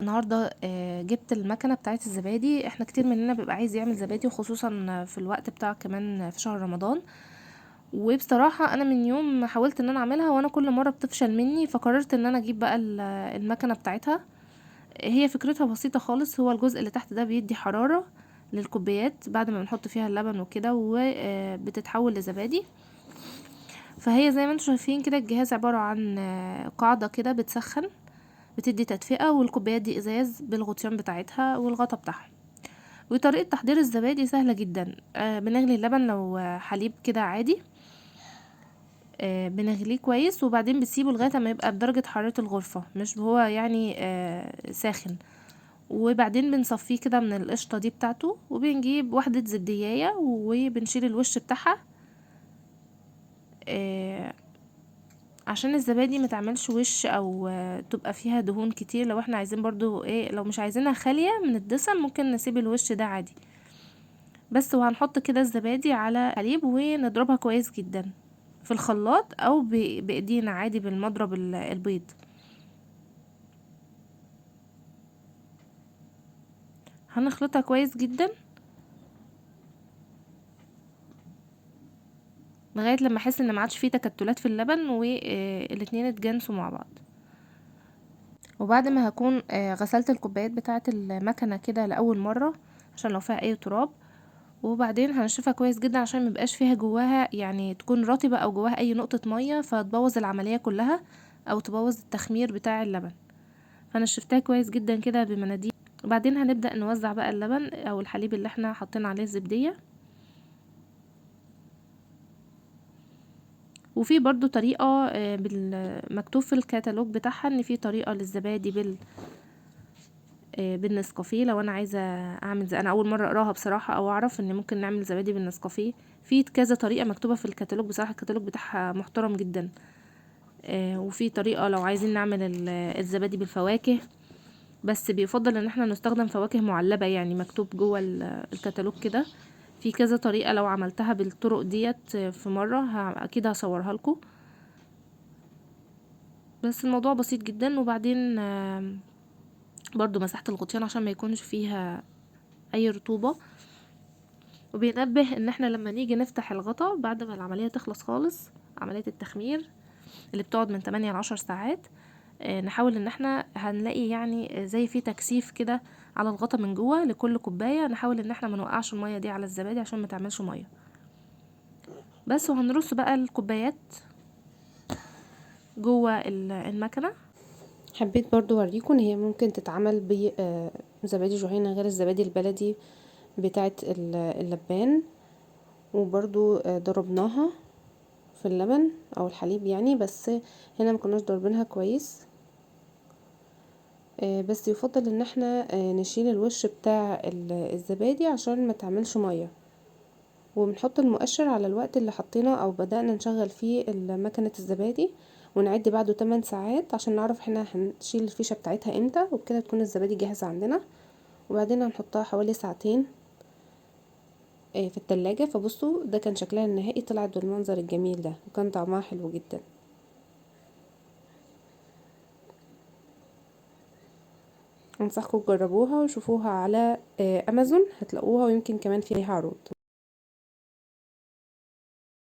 النهارده جبت المكنه بتاعه الزبادي. احنا كتير مننا بيبقى عايز يعمل زبادي، وخصوصا في الوقت بتاع كمان في شهر رمضان. وبصراحه انا من يوم ما حاولت ان انا اعملها وانا كل مره بتفشل مني، فقررت ان انا اجيب بقى المكنه بتاعتها. هي فكرتها بسيطه خالص، هو الجزء اللي تحت ده بيدي حراره للكوبايات بعد ما بنحط فيها اللبن وكده، وبتتحول لزبادي. فهي زي ما انتم شايفين كده، الجهاز عباره عن قاعده كده بتسخن، بتدي تدفئة، والكوبايات دي ازاز بالغطيان بتاعتها والغطا بتاعها. وطريقة تحضير الزبادي سهلة جدا. بنغلي اللبن، لو حليب كده عادي بنغليه كويس، وبعدين بنسيبه لغاية ما يبقى بدرجة حرارة الغرفة، مش هو يعني ساخن. وبعدين بنصفيه كده من القشطة دي بتاعته، وبنجيب واحدة زبدية وبنشيل الوش بتاعها عشان الزبادي متعملش وش او تبقى فيها دهون كتير. لو احنا عايزين برضو لو مش عايزينها خالية من الدسم، ممكن نسيب الوش ده عادي بس. وهنحط كده الزبادي على حليب ونضربها كويس جدا في الخلاط، او بايدينا عادي بالمضرب البيض. هنخلطها كويس جدا لغاية لما احس ان ما عادش فيه تكتلات في اللبن، والاتنين اتجانسوا مع بعض. وبعد ما هكون غسلت الكوبايات بتاعه المكنه كده لاول مره عشان لو فيها اي تراب، وبعدين هنشفها كويس جدا عشان ميبقاش فيها جواها يعني تكون رطبه او جواها اي نقطه ميه فتبوظ العمليه كلها او تبوظ التخمير بتاع اللبن. فانا شفتها كويس جدا كده بمناديل. وبعدين هنبدا نوزع بقى اللبن او الحليب اللي احنا حطينا عليه الزبديه. وفي برضو طريقه مكتوب في الكتالوج بتاعها ان في طريقه للزبادي بالنسكافيه. لو انا عايزه اعمل انا اول مره اقراها بصراحه، او اعرف ان ممكن نعمل زبادي بالنسكافيه. في كذا طريقه مكتوبه في الكتالوج، بصراحه الكتالوج بتاعها محترم جدا. وفي طريقه لو عايزين نعمل الزبادي بالفواكه، بس بيفضل ان احنا نستخدم فواكه معلبه، يعني مكتوب جوه الكتالوج كده. في كذا طريقه، لو عملتها بالطرق ديت في مره اكيد هصورها لكم. بس الموضوع بسيط جدا. وبعدين برضو مسحت الغطيان عشان ما يكونش فيها اي رطوبه. وبينبه ان احنا لما نيجي نفتح الغطا بعد ما العملية تخلص خالص، عملية التخمير اللي بتقعد من 8 ل 10 ساعات، نحاول ان احنا هنلاقي يعني زي في تكثيف كده على الغطا من جوه لكل كوباية. نحاول ان احنا ما نوقعش المية دي على الزبادي عشان ما تعملش مية بس. وهنرص بقى الكوبايات جوه المكنة. حبيت برضو اوريكم ان هي ممكن تتعمل ب زبادي جهينة غير الزبادي البلدي بتاعه اللبان. وبرضو ضربناها في اللبن او الحليب يعني، بس هنا ما كناش ضاربينها كويس. بس يفضل ان احنا نشيل الوش بتاع الزبادي عشان ما تعملش ميه. وبنحط المؤشر على الوقت اللي حطينا او بدأنا نشغل فيه مكنة الزبادي، ونعد بعده 8 ساعات عشان نعرف احنا هنشيل الفيشة بتاعتها امتى، وبكده تكون الزبادي جاهزة عندنا. وبعدين هنحطها حوالي ساعتين في التلاجة. فبصوا ده كان شكلها النهائي، طلعت بالمنظر الجميل ده، وكان طعمها حلو جدا. انصحكم تجربوها وشوفوها على امازون، هتلاقوها ويمكن كمان فيها عروض.